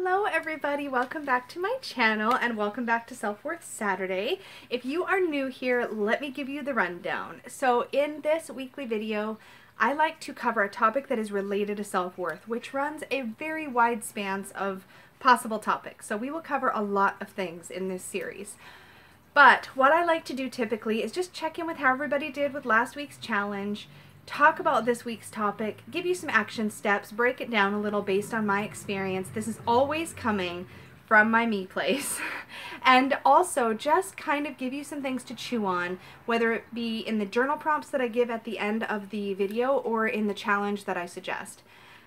Hello everybody, welcome back to my channel and welcome back to Self-Worth Saturday. If you are new here, let me give you the rundown. So in this weekly video, I like to cover a topic that is related to self-worth, which runs a very wide span of possible topics. So we will cover a lot of things in this series. But what I like to do typically is just check in with how everybody did with last week's challenge, talk about this week's topic, give you some action steps, break it down a little based on my experience. This is always coming from my me place. And also just kind of give you some things to chew on, whether it be in the journal prompts that I give at the end of the video or in the challenge that I suggest.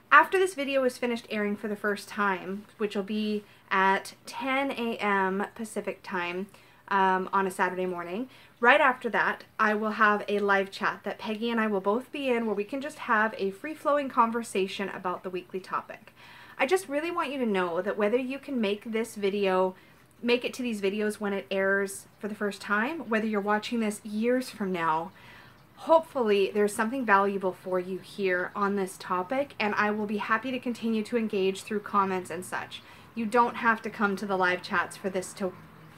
After this video is finished airing for the first time, which will be at 10 a.m. Pacific time, on a Saturday morning. Right after that, I will have a live chat that Peggy and I will both be in where we can just have a free-flowing conversation about the weekly topic. I just really want you to know that whether you can make this video, make it to these videos when it airs for the first time, whether you're watching this years from now, hopefully there's something valuable for you here on this topic, and I will be happy to continue to engage through comments and such. You don't have to come to the live chats for this to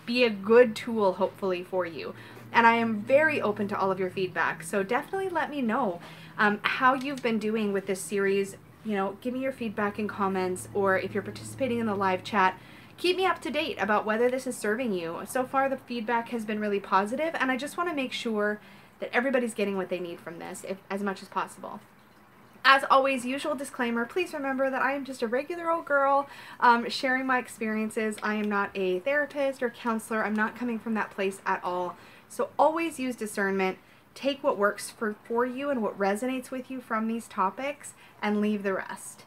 be a good tool, hopefully, for you. And I am very open to all of your feedback, so definitely let me know how you've been doing with this series. You know, give me your feedback in comments, or if you're participating in the live chat, keep me up to date about whether this is serving you. So far, the feedback has been really positive, and I just want to make sure that everybody's getting what they need from this, as much as possible. As always, usual disclaimer, please remember that I am just a regular old girl sharing my experiences. I am not a therapist or counselor. I'm not coming from that place at all. So always use discernment. Take what works for you and what resonates with you from these topics and leave the rest.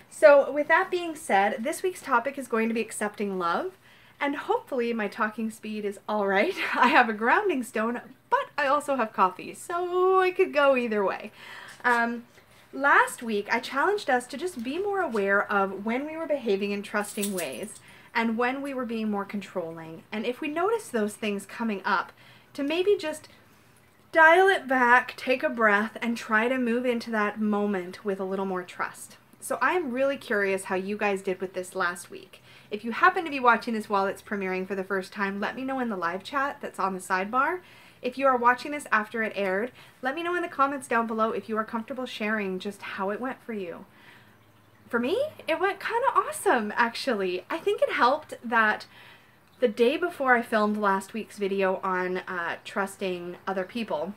So with that being said, this week's topic is going to be accepting love. And hopefully my talking speed is all right. I have a grounding stone, but I also have coffee, so I could go either way. Last week, I challenged us to just be more aware of when we were behaving in trusting ways and when we were being more controlling. And if we notice those things coming up, to maybe just dial it back, take a breath, and try to move into that moment with a little more trust. So I am really curious how you guys did with this last week. If you happen to be watching this while it's premiering for the first time, let me know in the live chat that's on the sidebar. If you are watching this after it aired, let me know in the comments down below if you are comfortable sharing just how it went for you. For me, it went kind of awesome, actually. I think it helped that the day before I filmed last week's video on trusting other people,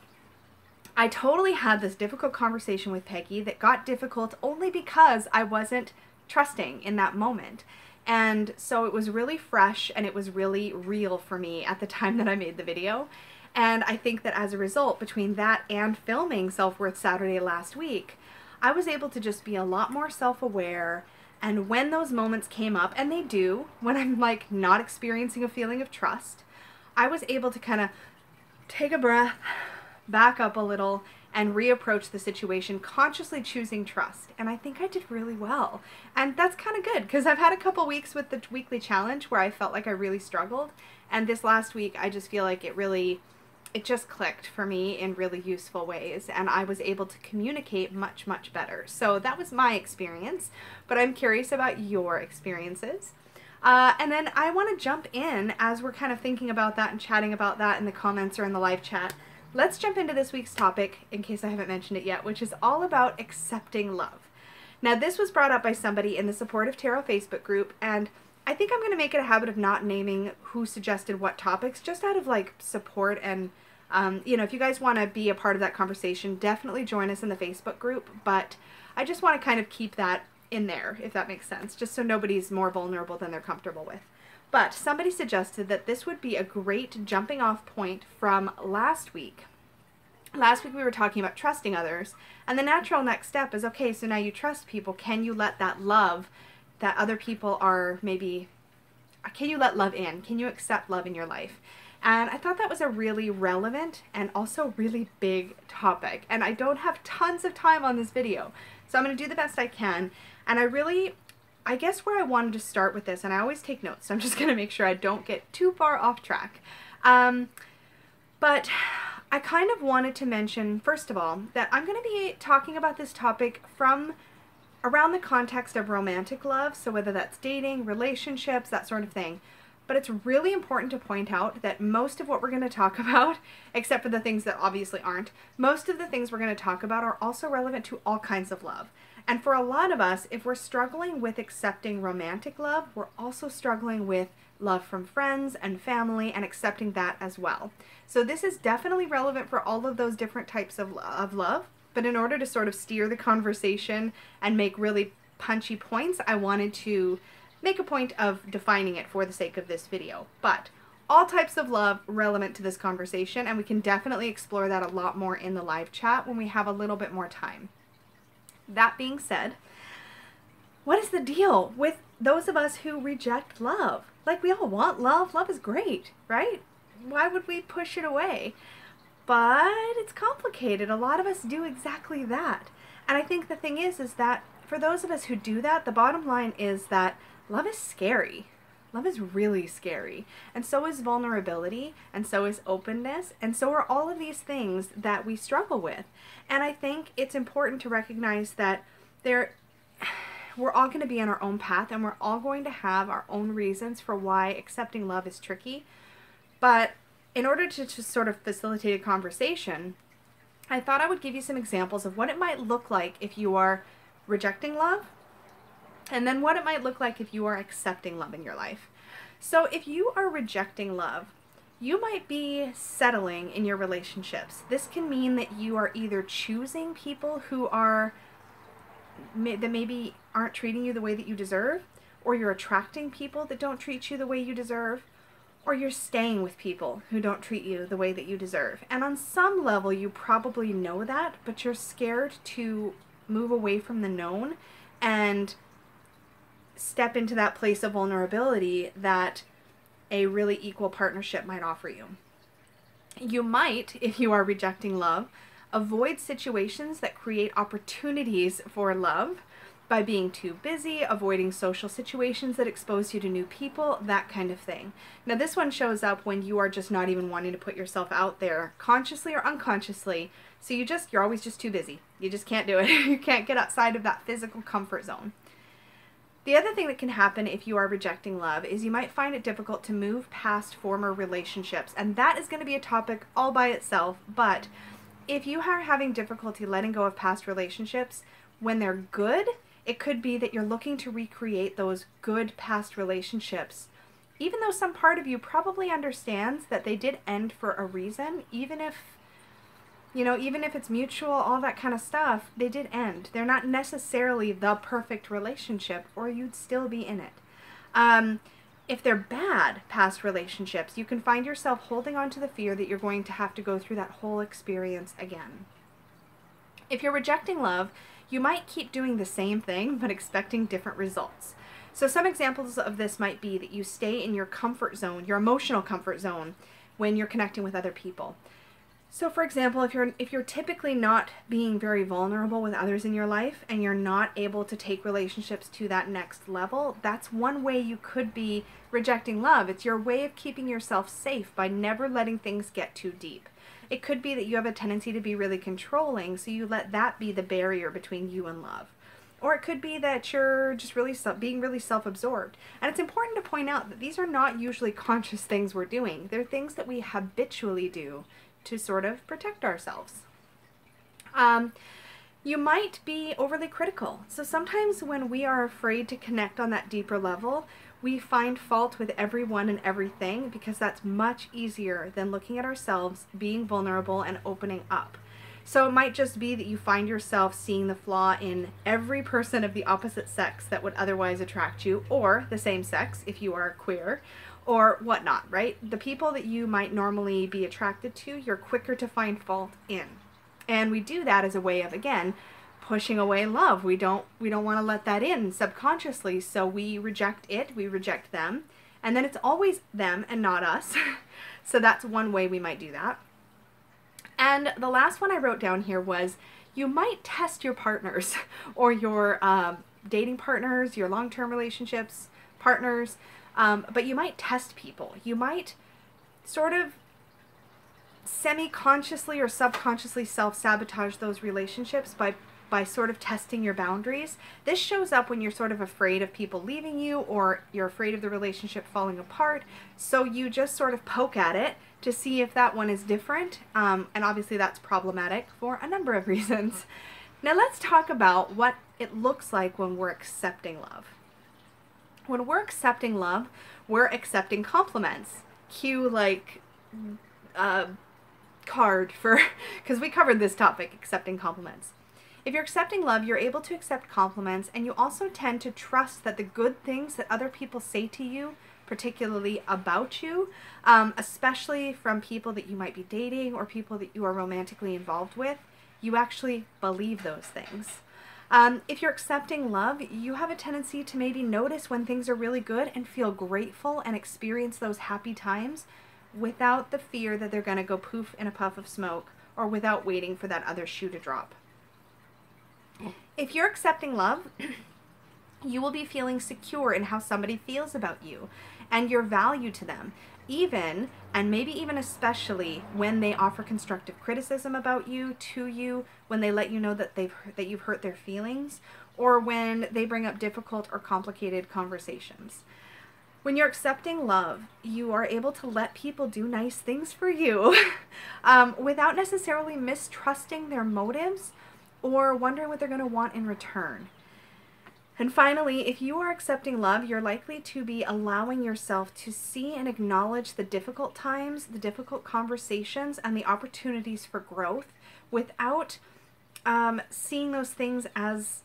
I totally had this difficult conversation with Peggy that got difficult only because I wasn't trusting in that moment. And so it was really fresh and it was really real for me at the time that I made the video. And I think that as a result, between that and filming Self-Worth Saturday last week, I was able to just be a lot more self-aware. And when those moments came up, and they do, when I'm like not experiencing a feeling of trust, I was able to kind of take a breath, back up a little, and reapproach the situation, consciously choosing trust. And I think I did really well. And that's kind of good, because I've had a couple weeks with the weekly challenge where I felt like I really struggled. And this last week, I just feel like it just clicked for me in really useful ways, and I was able to communicate much, much better. So that was my experience, but I'm curious about your experiences. And then I want to jump in as we're kind of thinking about that and chatting about that in the comments or in the live chat. Let's jump into this week's topic, in case I haven't mentioned it yet, which is all about accepting love. Now, this was brought up by somebody in the Supportive Tarot Facebook group, and I think I'm going to make it a habit of not naming who suggested what topics, just out of like support and, you know, if you guys want to be a part of that conversation, definitely join us in the Facebook group, but I just want to kind of keep that in there, if that makes sense, just so nobody's more vulnerable than they're comfortable with. But somebody suggested that this would be a great jumping off point from last week. Last week we were talking about trusting others, and the natural next step is, okay, so now you trust people, can you let that love that other people are maybe, can you let love in? Can you accept love in your life? And I thought that was a really relevant and also really big topic. And I don't have tons of time on this video, so I'm going to do the best I can. And I guess where I wanted to start with this, and I always take notes, so I'm just going to make sure I don't get too far off track. But I kind of wanted to mention, first of all, that I'm going to be talking about this topic from around the context of romantic love, so whether that's dating, relationships, that sort of thing. But it's really important to point out that most of what we're going to talk about, except for the things that obviously aren't, most of the things we're going to talk about are also relevant to all kinds of love. And for a lot of us, if we're struggling with accepting romantic love, we're also struggling with love from friends and family and accepting that as well. So this is definitely relevant for all of those different types of love. But in order to sort of steer the conversation and make really punchy points, I wanted to make a point of defining it for the sake of this video. But all types of love relevant to this conversation, and we can definitely explore that a lot more in the live chat when we have a little bit more time. That being said, what is the deal with those of us who reject love? Like, we all want love. Love is great, right? Why would we push it away? But it's complicated. A lot of us do exactly that. And I think the thing is that for those of us who do that, the bottom line is that love is scary. Love is really scary. And so is vulnerability, and so is openness, and so are all of these things that we struggle with. And I think it's important to recognize that we're all going to be on our own path, and we're all going to have our own reasons for why accepting love is tricky. But in order to sort of facilitate a conversation, I thought I would give you some examples of what it might look like if you are rejecting love, and then what it might look like if you are accepting love in your life. So if you are rejecting love, you might be settling in your relationships. This can mean that you are either choosing people who that maybe aren't treating you the way that you deserve, or you're attracting people that don't treat you the way you deserve, or you're staying with people who don't treat you the way that you deserve. And on some level, you probably know that, but you're scared to move away from the known and step into that place of vulnerability that a really equal partnership might offer you. You might, if you are rejecting love, avoid situations that create opportunities for love by being too busy, avoiding social situations that expose you to new people, that kind of thing. Now this one shows up when you are just not even wanting to put yourself out there, consciously or unconsciously, so you're always just too busy. You just can't do it. You can't get outside of that physical comfort zone. The other thing that can happen if you are rejecting love is you might find it difficult to move past former relationships, and that is going to be a topic all by itself. But if you are having difficulty letting go of past relationships when they're good, it could be that you're looking to recreate those good past relationships, even though some part of you probably understands that they did end for a reason, even if it's mutual, all that kind of stuff, they did end. They're not necessarily the perfect relationship, or you'd still be in it. If they're bad past relationships, you can find yourself holding on to the fear that you're going to have to go through that whole experience again. If you're rejecting love, you might keep doing the same thing, but expecting different results. So some examples of this might be that you stay in your comfort zone, your emotional comfort zone, when you're connecting with other people. So for example, if you're typically not being very vulnerable with others in your life, and you're not able to take relationships to that next level, that's one way you could be rejecting love. It's your way of keeping yourself safe by never letting things get too deep. It could be that you have a tendency to be really controlling, so you let that be the barrier between you and love. Or it could be that you're just being really self-absorbed. And it's important to point out that these are not usually conscious things we're doing. They're things that we habitually do to sort of protect ourselves. You might be overly critical. So sometimes when we are afraid to connect on that deeper level, we find fault with everyone and everything, because that's much easier than looking at ourselves, being vulnerable, and opening up. So it might just be that you find yourself seeing the flaw in every person of the opposite sex that would otherwise attract you, or the same sex if you are queer, or whatnot, right? The people that you might normally be attracted to, you're quicker to find fault in. And we do that as a way of, again, pushing away love. We don't want to let that in subconsciously, so we reject it, we reject them, and then it's always them and not us. So that's one way we might do that. And the last one I wrote down here was, you might test your partners or your dating partners, your long-term relationships, partners, but you might test people. You might sort of semi-consciously or subconsciously self-sabotage those relationships by by sort of testing your boundaries. This shows up when you're sort of afraid of people leaving you, or you're afraid of the relationship falling apart. So you just sort of poke at it to see if that one is different. And obviously that's problematic for a number of reasons. Now let's talk about what it looks like when we're accepting love. When we're accepting love, we're accepting compliments. Cue like card for, because we covered this topic, accepting compliments. If you're accepting love, you're able to accept compliments, and you also tend to trust that the good things that other people say to you, particularly about you, especially from people that you might be dating or people that you are romantically involved with, you actually believe those things. If you're accepting love, you have a tendency to maybe notice when things are really good and feel grateful and experience those happy times without the fear that they're going to go poof in a puff of smoke, or without waiting for that other shoe to drop. If you're accepting love, you will be feeling secure in how somebody feels about you and your value to them, even, and maybe even especially, when they offer constructive criticism about you, to you, when they let you know that you've hurt their feelings, or when they bring up difficult or complicated conversations. When you're accepting love, you are able to let people do nice things for you without necessarily mistrusting their motives or wondering what they're going to want in return. And finally, if you are accepting love, you're likely to be allowing yourself to see and acknowledge the difficult times, the difficult conversations, and the opportunities for growth without seeing those things as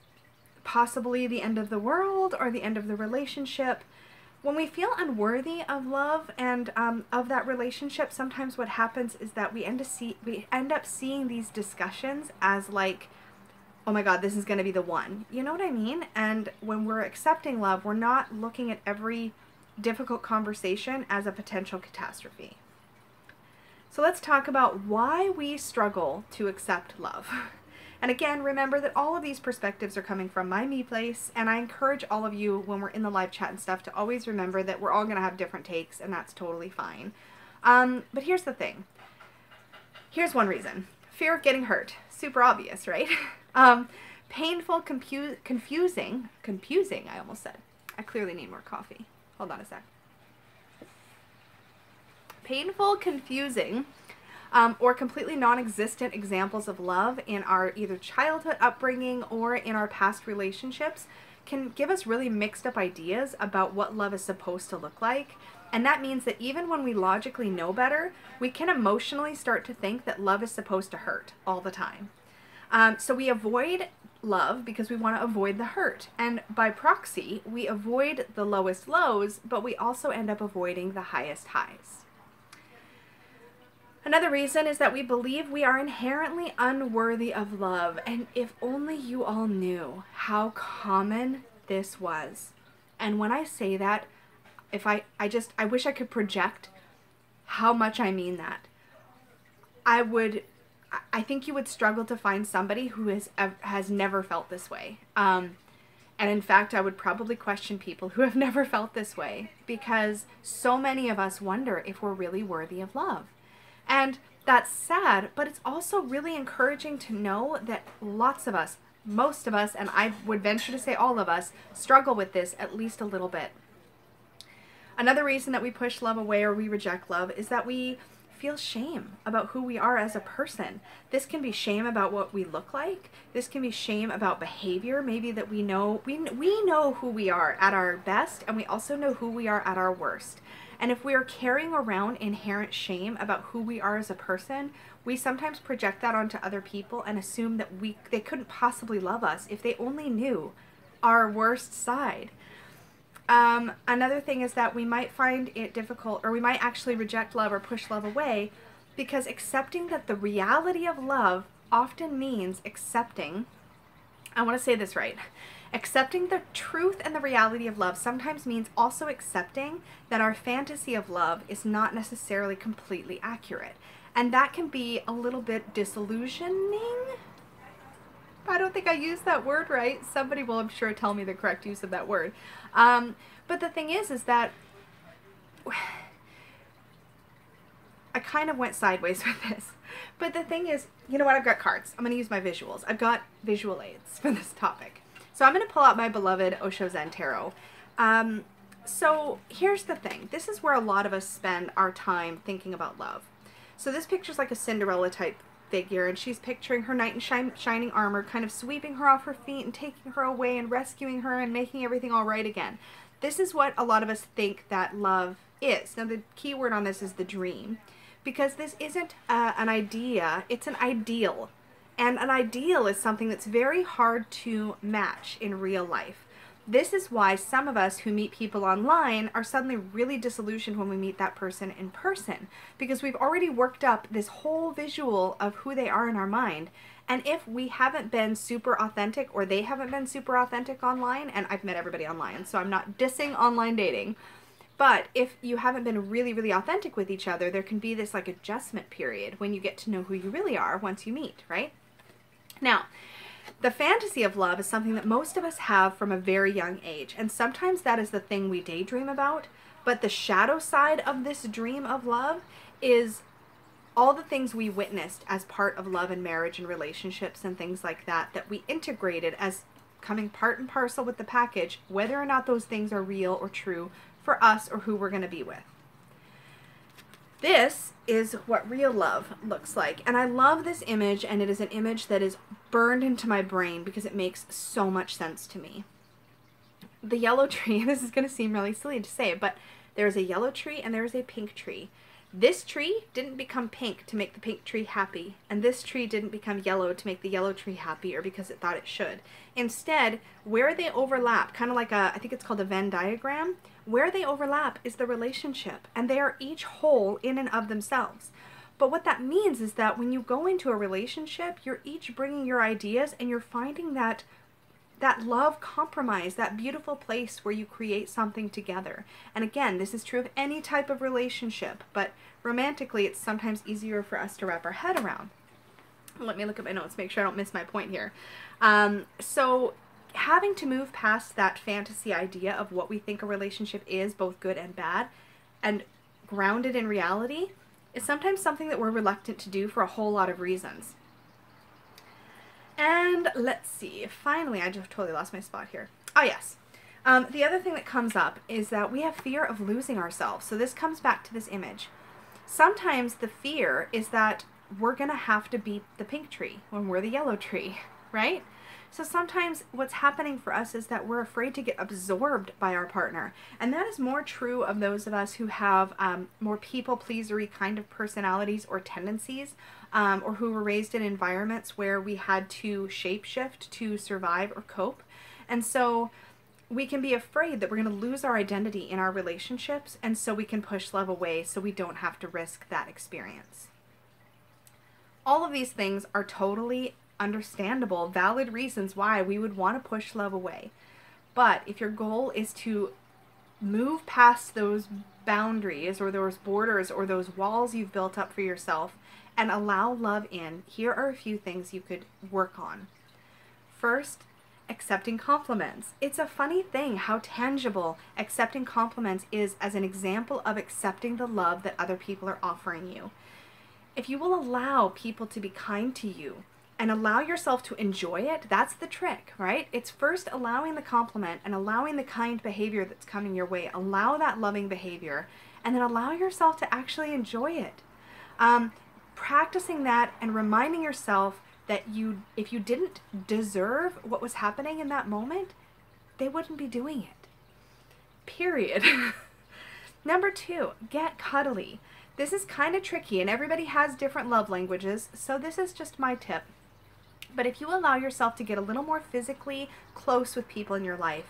possibly the end of the world or the end of the relationship. When we feel unworthy of love and of that relationship, sometimes what happens is that we end up seeing these discussions as like, oh my God, this is going to be the one. You know what I mean? And when we're accepting love, we're not looking at every difficult conversation as a potential catastrophe. So let's talk about why we struggle to accept love. And again, remember that all of these perspectives are coming from my me place, and I encourage all of you, when we're in the live chat and stuff, to always remember that we're all going to have different takes, and that's totally fine. But here's the thing. Here's one reason. Fear of getting hurt. Super obvious, right? Painful, confusing, I almost said. I clearly need more coffee. Hold on a sec. Painful, confusing, or completely non-existent examples of love in our either childhood upbringing or in our past relationships can give us really mixed up ideas about what love is supposed to look like. And that means that even when we logically know better, we can emotionally start to think that love is supposed to hurt all the time. So we avoid love because we want to avoid the hurt. And by proxy, we avoid the lowest lows, but we also end up avoiding the highest highs. Another reason is that we believe we are inherently unworthy of love. And if only you all knew how common this was. And when I say that, I wish I could project how much I mean that. I think you would struggle to find somebody who has never felt this way. And in fact, I would probably question people who have never felt this way, because so many of us wonder if we're really worthy of love. And that's sad, but it's also really encouraging to know that lots of us, most of us, and I would venture to say all of us, struggle with this at least a little bit. Another reason that we push love away or we reject love is that we feel shame about who we are as a person. This can be shame about what we look like. This can be shame about behavior. Maybe that we know who we are at our best, and we also know who we are at our worst. And if we are carrying around inherent shame about who we are as a person, we sometimes project that onto other people and assume that they couldn't possibly love us if they only knew our worst side. Another thing is that we might find it difficult, or we might actually reject love or push love away, because accepting that the reality of love often means accepting, I want to say this right, accepting the truth and the reality of love sometimes means also accepting that our fantasy of love is not necessarily completely accurate. And that can be a little bit disillusioning. I don't think I used that word right. Somebody will, I'm sure, tell me the correct use of that word. But the thing is that I kind of went sideways with this. But the thing is, you know what? I've got cards. I'm going to use my visuals. I've got visual aids for this topic. So I'm going to pull out my beloved Osho Zen Tarot. So here's the thing. This is where a lot of us spend our time thinking about love. So this picture's like a Cinderella type figure, and she's picturing her knight in shining armor kind of sweeping her off her feet and taking her away and rescuing her and making everything all right again. This is what a lot of us think that love is. Now the key word on this is the dream, because this isn't an idea, it's an ideal. And an ideal is something that's very hard to match in real life. This is why some of us who meet people online are suddenly really disillusioned when we meet that person in person, because we've already worked up this whole visual of who they are in our mind. And if we haven't been super authentic, or they haven't been super authentic online, and I've met everybody online, so I'm not dissing online dating, but if you haven't been really, really authentic with each other, there can be this like adjustment period when you get to know who you really are once you meet, right? Now, the fantasy of love is something that most of us have from a very young age, and sometimes that is the thing we daydream about, but the shadow side of this dream of love is all the things we witnessed as part of love and marriage and relationships and things like that, that we integrated as coming part and parcel with the package, whether or not those things are real or true for us or who we're going to be with. This is what real love looks like, and I love this image, and it is an image that is burned into my brain because it makes so much sense to me. The yellow tree, this is going to seem really silly to say, but there's a yellow tree and there's a pink tree. This tree didn't become pink to make the pink tree happy, and this tree didn't become yellow to make the yellow tree happy or because it thought it should. Instead, where they overlap, kind of like I think it's called a Venn diagram, where they overlap is the relationship, and they are each whole in and of themselves. But what that means is that when you go into a relationship, you're each bringing your ideas, and you're finding that love compromise, that beautiful place where you create something together. And again, this is true of any type of relationship, but romantically, it's sometimes easier for us to wrap our head around. Let me look at my notes, make sure I don't miss my point here. So having to move past that fantasy idea of what we think a relationship is, both good and bad, and grounded in reality, is sometimes something that we're reluctant to do for a whole lot of reasons. And let's see, finally, I just totally lost my spot here. Oh yes. The other thing that comes up is that we have fear of losing ourselves. So this comes back to this image. Sometimes the fear is that we're going to have to beat the pink tree when we're the yellow tree, right? So sometimes what's happening for us is that we're afraid to get absorbed by our partner. And that is more true of those of us who have more people-pleasery kind of personalities or tendencies, or who were raised in environments where we had to shapeshift to survive or cope. And so we can be afraid that we're going to lose our identity in our relationships, and so we can push love away so we don't have to risk that experience. All of these things are totally understandable, valid reasons why we would want to push love away. But if your goal is to move past those boundaries or those borders or those walls you've built up for yourself and allow love in, here are a few things you could work on. First, accepting compliments. It's a funny thing how tangible accepting compliments is as an example of accepting the love that other people are offering you. If you will allow people to be kind to you and allow yourself to enjoy it, that's the trick, right? It's first allowing the compliment and allowing the kind behavior that's coming your way. Allow that loving behavior, and then allow yourself to actually enjoy it. Practicing that and reminding yourself that if you didn't deserve what was happening in that moment, they wouldn't be doing it. Period. Number 2, get cuddly. This is kind of tricky, and everybody has different love languages, so this is just my tip. But if you allow yourself to get a little more physically close with people in your life,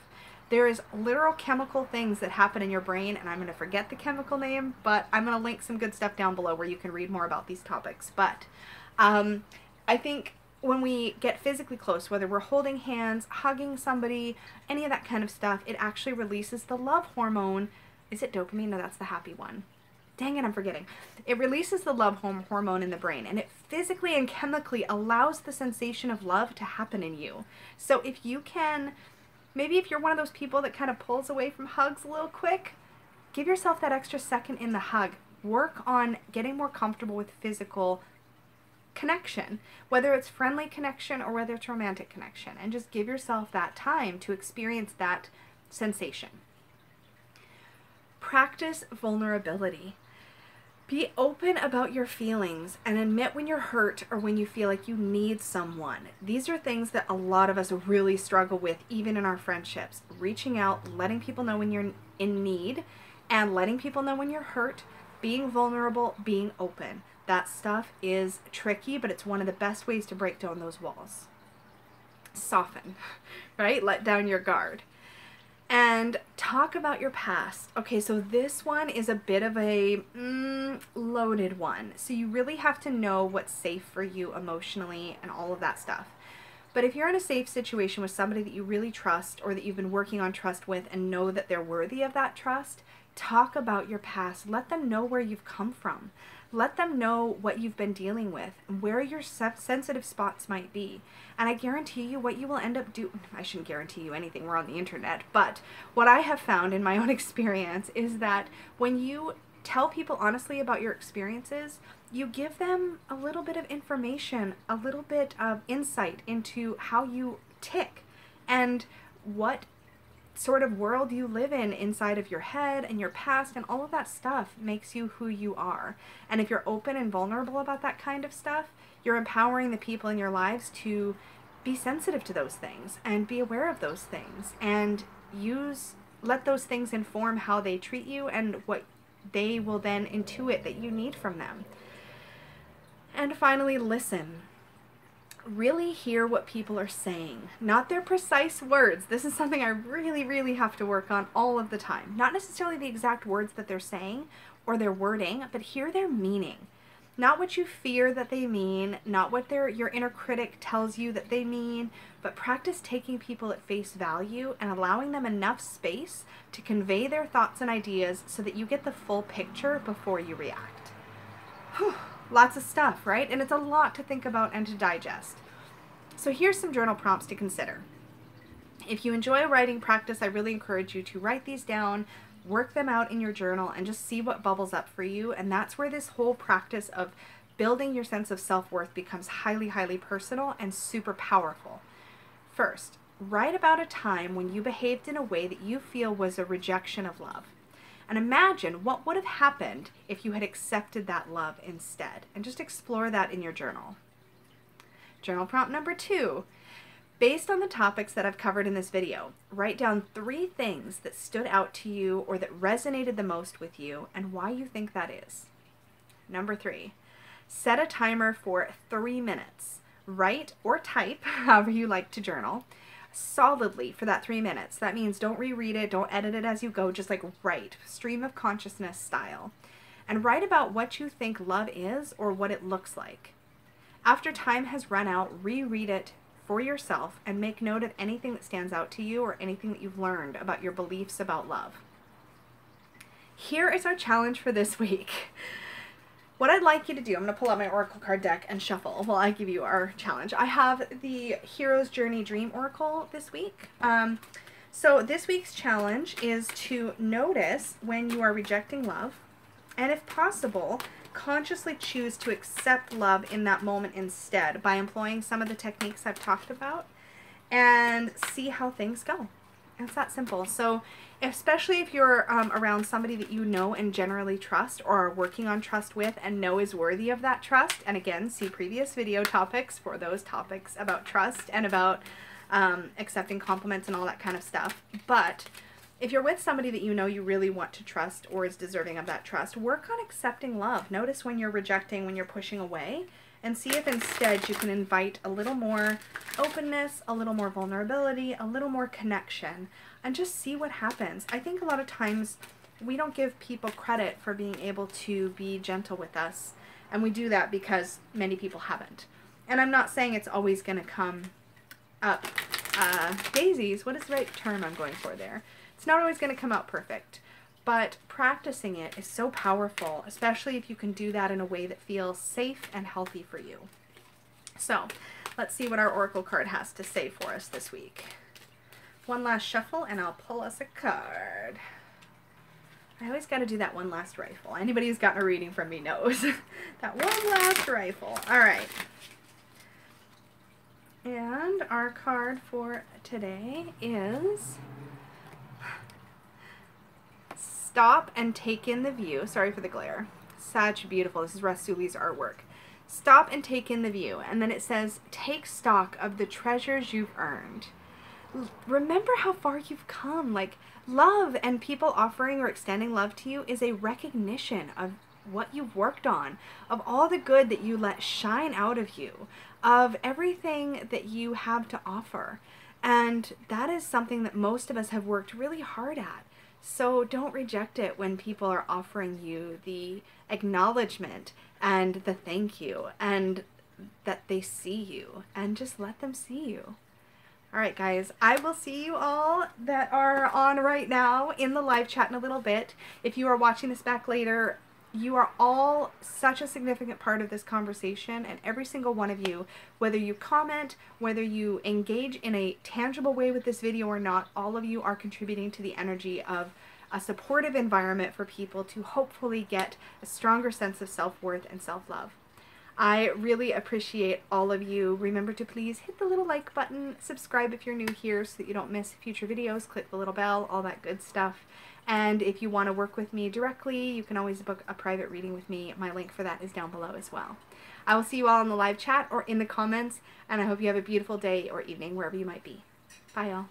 there is literal chemical things that happen in your brain, and I'm going to forget the chemical name, but I'm going to link some good stuff down below where you can read more about these topics. But I think when we get physically close, whether we're holding hands, hugging somebody, any of that kind of stuff, it actually releases the love hormone. Is it dopamine? No, that's the happy one. Dang it, I'm forgetting. It releases the love hormone in the brain, and it physically and chemically allows the sensation of love to happen in you. So if you can, maybe if you're one of those people that kind of pulls away from hugs a little quick, give yourself that extra second in the hug. work on getting more comfortable with physical connection, whether it's friendly connection or whether it's romantic connection, and just give yourself that time to experience that sensation. Practice vulnerability. Be open about your feelings and admit when you're hurt or when you feel like you need someone. These are things that a lot of us really struggle with, even in our friendships. Reaching out, letting people know when you're in need, and letting people know when you're hurt, being vulnerable, being open. That stuff is tricky, but it's one of the best ways to break down those walls. Soften, right? Let down your guard. And talk about your past. Okay, so this one is a bit of a loaded one. So you really have to know what's safe for you emotionally and all of that stuff. But if you're in a safe situation with somebody that you really trust or that you've been working on trust with and know that they're worthy of that trust, talk about your past. Let them know where you've come from. Let them know what you've been dealing with and where your sensitive spots might be. And I guarantee you what you will end up doing, I shouldn't guarantee you anything, we're on the internet, but what I have found in my own experience is that when you tell people honestly about your experiences, you give them a little bit of information, a little bit of insight into how you tick and what sort of world you live in inside of your head, and your past and all of that stuff makes you who you are. And if you're open and vulnerable about that kind of stuff, you're empowering the people in your lives to be sensitive to those things and be aware of those things and let those things inform how they treat you and what they will then intuit that you need from them. And finally, listen. Really hear what people are saying, not their precise words. This is something I really, really have to work on all of the time. Not necessarily the exact words that they're saying or their wording, but hear their meaning. Not what you fear that they mean, not what your inner critic tells you that they mean, but practice taking people at face value and allowing them enough space to convey their thoughts and ideas so that you get the full picture before you react. Whew. Lots of stuff, right? And it's a lot to think about and to digest. So here's some journal prompts to consider. If you enjoy writing practice, I really encourage you to write these down, work them out in your journal, and just see what bubbles up for you. And that's where this whole practice of building your sense of self-worth becomes highly, highly personal and super powerful. First, write about a time when you behaved in a way that you feel was a rejection of love. And imagine what would have happened if you had accepted that love instead. And just explore that in your journal. Journal prompt number 2. Based on the topics that I've covered in this video, write down 3 things that stood out to you or that resonated the most with you and why you think that is. Number 3. Set a timer for 3 minutes. Write or type, however you like to journal, solidly for that 3 minutes. That means don't reread it, don't edit it as you go, just like write, stream of consciousness style. And write about what you think love is or what it looks like. After time has run out, reread it for yourself and make note of anything that stands out to you or anything that you've learned about your beliefs about love. Here is our challenge for this week. What I'd like you to do, I'm going to pull out my Oracle card deck and shuffle while I give you our challenge. I have the Hero's Journey Dream Oracle this week. So this week's challenge is to notice when you are rejecting love, and if possible, consciously choose to accept love in that moment instead by employing some of the techniques I've talked about, and see how things go. It's that simple. So especially if you're around somebody that you know and generally trust or are working on trust with and know is worthy of that trust, and again, see previous video topics for those topics about trust and about accepting compliments and all that kind of stuff. But if you're with somebody that you know you really want to trust or is deserving of that trust, work on accepting love. Notice when you're rejecting, when you're pushing away, and see if instead you can invite a little more openness, a little more vulnerability, a little more connection, and just see what happens. I think a lot of times we don't give people credit for being able to be gentle with us, and we do that because many people haven't. And I'm not saying it's always going to come up daisies. What is the right term I'm going for there? It's not always going to come out perfect. But practicing it is so powerful, especially if you can do that in a way that feels safe and healthy for you. So let's see what our Oracle card has to say for us this week. One last shuffle and I'll pull us a card. I always got to do that one last rifle. Anybody who's gotten a reading from me knows. That one last rifle. All right. And our card for today is Stop and Take in the View. Sorry for the glare. Such beautiful. This is Rasuli's artwork. Stop and take in the view. And then it says, take stock of the treasures you've earned. Remember how far you've come. Like, love and people offering or extending love to you is a recognition of what you've worked on, of all the good that you let shine out of you, of everything that you have to offer. And that is something that most of us have worked really hard at. So don't reject it when people are offering you the acknowledgement and the thank you and that they see you, and just let them see you. All right, guys, I will see you all that are on right now in the live chat in a little bit. If you are watching this back later, you are all such a significant part of this conversation, and every single one of you, whether you comment, whether you engage in a tangible way with this video or not, all of you are contributing to the energy of a supportive environment for people to hopefully get a stronger sense of self-worth and self-love. I really appreciate all of you. Remember to please hit the little like button, subscribe if you're new here so that you don't miss future videos, click the little bell, all that good stuff. And if you want to work with me directly, you can always book a private reading with me. My link for that is down below as well. I will see you all in the live chat or in the comments, and I hope you have a beautiful day or evening wherever you might be. Bye, y'all.